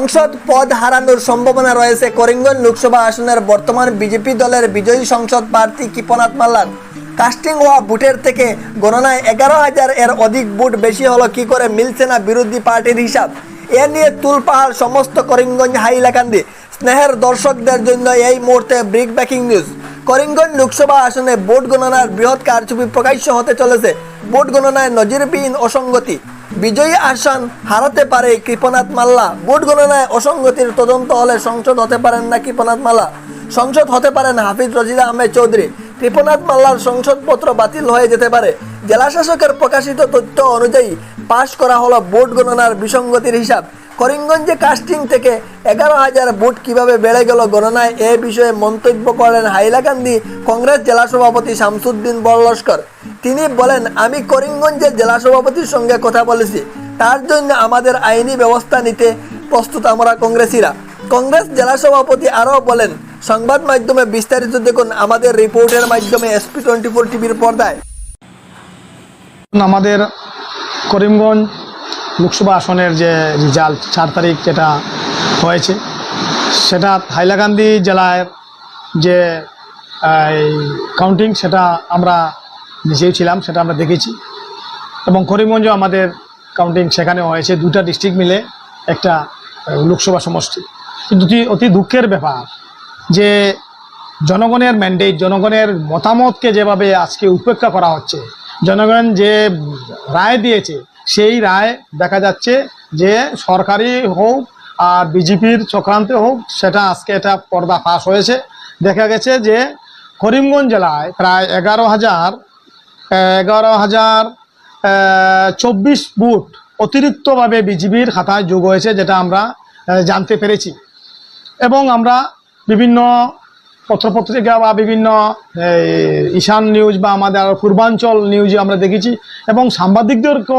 সংসদ পদ হারানোর সম্ভাবনা রয়েছে করিমগঞ্জ লোকসভা আসনের বর্তমান বিজেপি দলের বিজয়ী সংসদ প্রার্থী কৃপনাথ মাল্লার। কাস্টিং হওয়া ভোটের থেকে গণনায় 11,000 এর অধিক ভোট বেশি হলো কি করে মিলছে না বিরোধী পার্টির হিসাব। এ নিয়ে তুলপাহাড় সমস্ত করিমগঞ্জ হাইলাকান্দি। স্নেহের দর্শকদের জন্য এই মুহূর্তে break breaking news. Karimganj Lok Sabha আসনে ভোট গণনার বৃহৎ কারচুপি প্রকাশ্য হতে চলেছে। ভোট গণনায় নজিরবিহীন অসঙ্গতি। বিজয়ী আসন হারাতে পারে কৃপনাথ মাল্লা। ভোট গণনায় অসঙ্গতির তদন্ত হলে সংসদ হতে পারেন না কৃপনাথ মাল্লা, সংসদ হতে পারেন হাফিজ রজিদা আহমেদ চৌধুরী। কৃপনাথ মাল্লার সংসদপত্র বাতিল হয়ে যেতে পারে। জেলা শাসকের প্রকাশিত তথ্য অনুযায়ী পাশ করা হলো ভোট গণনার বিসঙ্গতির হিসাব। করিমগঞ্জে কাস্টিং থেকে 11,000 ভোট কিভাবে বেড়ে গেল গণনায়, এ বিষয়ে মন্তব্য করেন হাইলাকান্দি কংগ্রেস জেলা সভাপতি শামসুদ্দিন বড়লস্কর। তিনি বলেন, আমি করিমগঞ্জের জেলা সভাপতির সঙ্গে কথা বলেছি, তার জন্য আমাদের আইনি ব্যবস্থা নিতে প্রস্তুত আমরা কংগ্রেসীরা। কংগ্রেস জেলা সভাপতি আরও বলেন, সংবাদ মাধ্যমে বিস্তারিত দেখুন আমাদের রিপোর্টের মাধ্যমে SP24 টিভির পর্দায়। আমাদের করিমগঞ্জ লোকসভা আসনের যে রেজাল্ট 4 তারিখ যেটা হয়েছে, সেটা হাইলাকান্দি জেলায় যে কাউন্টিং সেটা আমরা নিজেই ছিলাম, সেটা আমরা দেখেছি। এবং করিমগঞ্জে আমাদের কাউন্টিং সেখানে হয়েছে, 2টা ডিস্ট্রিক্ট মিলে একটা লোকসভা সমষ্টি। কিন্তু অতি দুঃখের ব্যাপার যে জনগণের ম্যান্ডেট, জনগণের মতামতকে যেভাবে আজকে উপেক্ষা করা হচ্ছে, জনগণ যে রায় দিয়েছে সেই রায় দেখা যাচ্ছে যে সরকারি হোক আর বিজেপির চক্রান্তে হোক, সেটা আজকে এটা পর্দা ফাঁস হয়েছে। দেখা গেছে যে করিমগঞ্জ জেলায় প্রায় 11,024 ভোট অতিরিক্তভাবে বিজেপির খাতায় যোগ হয়েছে, যেটা আমরা জানতে পেরেছি। এবং আমরা বিভিন্ন পত্রপত্রিকা বা বিভিন্ন ঈশান নিউজ বা আমাদের পূর্বাঞ্চল নিউজে আমরা দেখেছি, এবং সাংবাদিকদেরকে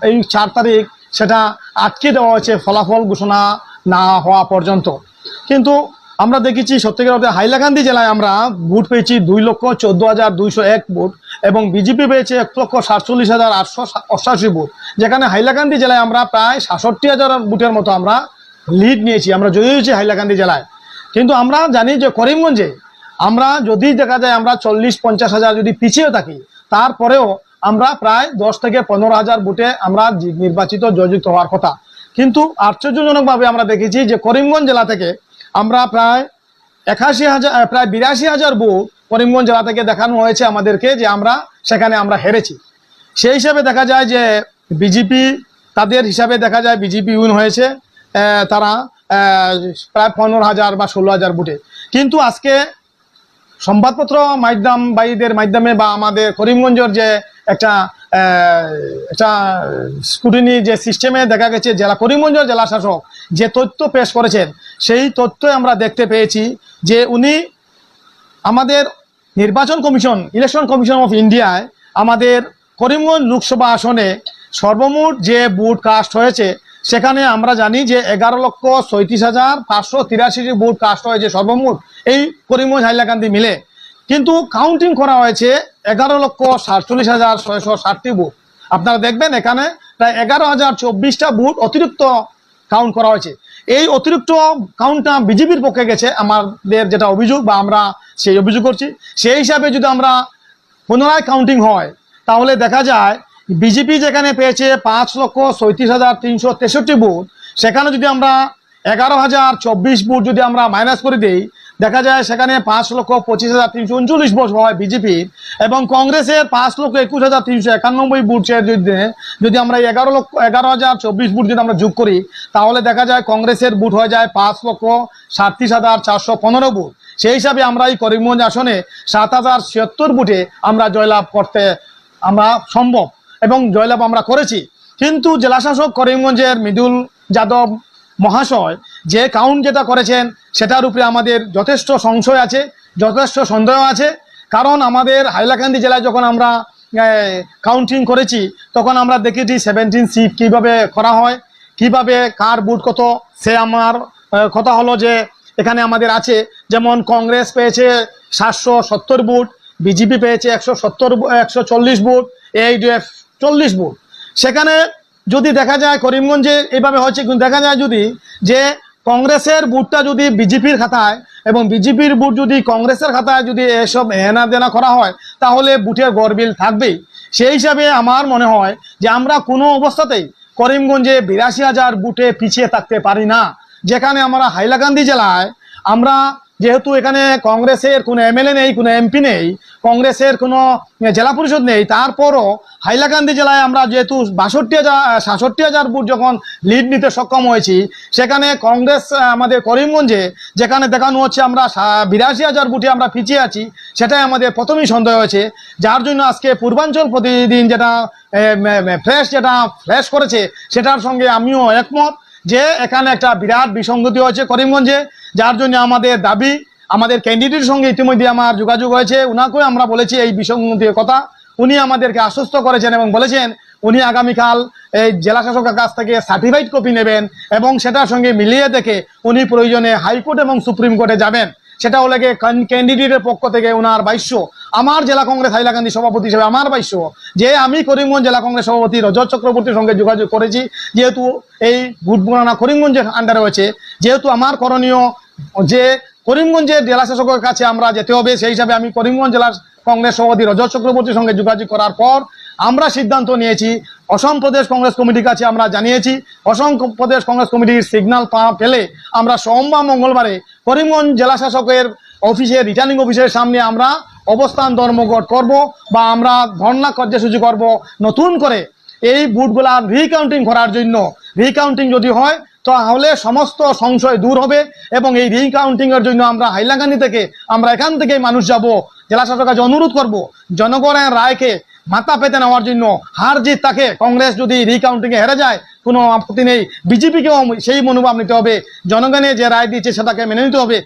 এই 4 তারিখ সেটা আটকে দেওয়া হয়েছে ফলাফল ঘোষণা না হওয়া পর্যন্ত। কিন্তু আমরা দেখেছি সত্যিকার অর্থে হাইলাকান্দি জেলায় আমরা ভোট পেয়েছি 2,14,201 ভোট, এবং বিজেপি পেয়েছে 1,47,888 ভোট, যেখানে হাইলাকান্দি জেলায় আমরা প্রায় 66,000 ভোটের মতো আমরা লিড নিয়েছি, আমরা জয়ী হয়েছি হাইলাকান্দি জেলায়। কিন্তু আমরা জানি যে করিমগঞ্জে আমরা যদি দেখা যায় আমরা 40-50 হাজার যদি পিছিয়ে থাকি, তারপরেও আমরা প্রায় 10 থেকে 15,000 ভোটে আমরা নির্বাচিত জয়যুক্ত হওয়ার কথা। কিন্তু আশ্চর্যজনকভাবে আমরা দেখেছি যে করিমগঞ্জ জেলা থেকে আমরা প্রায় 82,000 ভোট করিমগঞ্জ জেলা থেকে দেখানো হয়েছে আমাদেরকে যে আমরা সেখানে আমরা হেরেছি। সেই হিসাবে দেখা যায় যে বিজেপি, তাদের হিসাবে দেখা যায় বিজেপি উইন হয়েছে তারা প্রায় 15,000 বা 16,000 ভোটে। কিন্তু আজকে সংবাদপত্র মাধ্যমবাহীদের মাধ্যমে বা আমাদের করিমগঞ্জের যে একটা স্কুটিনি যে সিস্টেমে দেখা গেছে করিমগঞ্জের জেলা শাসক যে তথ্য পেশ করেছেন, সেই তথ্যে আমরা দেখতে পেয়েছি যে উনি আমাদের নির্বাচন কমিশন, ইলেকশন কমিশন অফ ইন্ডিয়ায় আমাদের করিমগঞ্জ লোকসভা আসনে সর্বমোট যে ভোট কাস্ট হয়েছে, সেখানে আমরা জানি যে 11,37,583 ভোট কাস্ট হয়েছে সর্বমোট এই করিমগঞ্জ হাইলাকান্দি মিলে। কিন্তু কাউন্টিং করা হয়েছে 11,47,660 ভোট। আপনারা দেখবেন এখানে প্রায় 11,024টা ভোট অতিরিক্ত কাউন্ট করা হয়েছে। এই অতিরিক্ত কাউন্টটা বিজেপির পক্ষে গেছে, আমাদের যেটা অভিযোগ বা আমরা সেই অভিযোগ করছি। সেই হিসাবে যদি আমরা পুনরায় কাউন্টিং হয়, তাহলে দেখা যায় বিজেপি যেখানে পেয়েছে 5,37,363 ভোট, সেখানে যদি আমরা 11,024 ভোট যদি আমরা মাইনাস করে দিই, দেখা যায় সেখানে 5,25,339 ভোট হয় বিজেপির, এবং কংগ্রেসের 5,21,391 ভোটের যদি আমরা 11,024 ভোট যদি আমরা যোগ করি, তাহলে দেখা যায় কংগ্রেসের ভোট হয়ে যায় 5,37,415 ভোট। সেই হিসাবে আমরা এই করিমগঞ্জ আসনে 7,076 ভোটে আমরা জয়লাভ করতে আমরা সম্ভব, এবং জয়লাভ আমরা করেছি। কিন্তু জেলাশাসক করিমগঞ্জের মৃদুল যাদব মহাশয় যে কাউন্ট যেটা করেছেন, সেটার উপরে আমাদের যথেষ্ট সংশয় আছে, যথেষ্ট সন্দেহ আছে। কারণ আমাদের হাইলাকান্দি জেলায় যখন আমরা কাউন্টিং করেছি, তখন আমরা দেখেছি 17 শিফট কীভাবে করা হয়, কিভাবে কার ভোট কত, সে আমার কথা হলো যে এখানে আমাদের আছে যেমন কংগ্রেস পেয়েছে 770 ভোট, বিজেপি পেয়েছে 140 ভোট, AIDF 40 ভোট। সেখানে যদি দেখা যায় করিমগঞ্জে এইভাবে হচ্ছে, কিন্তু দেখা যায় যদি যে কংগ্রেসের বুটটা যদি বিজেপির খাতায় এবং বিজেপির বুট যদি কংগ্রেসের খাতায় যদি এসব এনা দেনা করা হয়, তাহলে বুটের গরমিল থাকবেই। সেই হিসাবে আমার মনে হয় যে আমরা কোনো অবস্থাতেই করিমগঞ্জে 82,000 বুটে পিছিয়ে থাকতে পারি না। যেখানে আমরা হাইলাকান্দি জেলায় আমরা যেহেতু এখানে কংগ্রেসের কোনো এমএলএ নেই, কোনো এমপি নেই, কংগ্রেসের কোনো জেলা পরিষদ নেই, তারপরও হাইলাকান্দি জেলায় আমরা যেহেতু 67,000 বুট যখন লিড নিতে সক্ষম হয়েছি, সেখানে কংগ্রেস আমাদের করিমগঞ্জে যেখানে দেখানো হচ্ছে আমরা 82,000 বুটে আমরা পিছিয়ে আছি, সেটাই আমাদের প্রথমেই সন্দেহ হয়েছে। যার জন্য আজকে পূর্বাঞ্চল প্রতিদিন যেটা ফ্ল্যাশ করেছে, সেটার সঙ্গে আমিও একমত যে এখানে একটা বিরাট বিসঙ্গতি হয়েছে করিমগঞ্জে। যার জন্য আমাদের দাবি, আমাদের ক্যান্ডিডেটের সঙ্গে ইতিমধ্যে আমার যোগাযোগ হয়েছে, উনাকেও আমরা বলেছি এই বিসঙ্গতির কথা। উনি আমাদেরকে আশ্বস্ত করেছেন এবং বলেছেন উনি আগামীকাল এই জেলা শাসকের কাছ থেকে সার্টিফাইড কপি নেবেন এবং সেটার সঙ্গে মিলিয়ে দেখে উনি প্রয়োজনে হাইকোর্ট এবং সুপ্রিম কোর্টে যাবেন। সেটা হলে ক্যান্ডিডেটের পক্ষ থেকে ওনার ভাষ্য, আমার জেলা কংগ্রেস হাইলাকান্দি সভাপতি হিসেবে আমার ভাষ্য যে আমি করিমগঞ্জ জেলা কংগ্রেস সভাপতি রজত চক্রবর্তীর সঙ্গে যোগাযোগ করেছি, যেহেতু এই ভোট গণনা করিমগঞ্জের আন্ডারে হয়েছে, যেহেতু আমার করণীয় যে করিমগঞ্জের জেলা শাসকের কাছে আমরা যেতে হবে, সেই হিসাবে আমি করিমগঞ্জ জেলার কংগ্রেস সভাপতি রজত চক্রবর্তীর সঙ্গে যোগাযোগ করার পর আমরা সিদ্ধান্ত নিয়েছি, অসম প্রদেশ কংগ্রেস কমিটির কাছে আমরা জানিয়েছি, অসম প্রদেশ কংগ্রেস কমিটির সিগন্যাল পেলে আমরা সোমবার মঙ্গলবারে করিমগঞ্জ জেলা শাসকের অফিসে রিটার্নিং অফিসের সামনে আমরা অবস্থান ধর্মঘট করব বা আমরা ধর্ণা কার্যসূচি করব নতুন করে এই বুথগুলা রিকাউন্টিং করার জন্য। রিকাউন্টিং যদি হয় তাহলে সমস্ত সংশয় দূর হবে এবং এই রিকাউন্টিং এর জন্য আমরা হাইলাকান্দি থেকে আমরা এখান থেকে মানুষ যাব, জেলা শাসকের কাছে অনুরোধ করব জনগণের রায়কে মাথা পেতে নেওয়ার জন্য। হার জিত তাকে, কংগ্রেস যদি রিকাউন্টিং এ হেরে যায় কোনো আপত্তি নেই, বিজেপিকেও সেই মনোভাব নিতে হবে, জনগণের যে রায় দিচ্ছে সেটাকে মেনে নিতে হবে।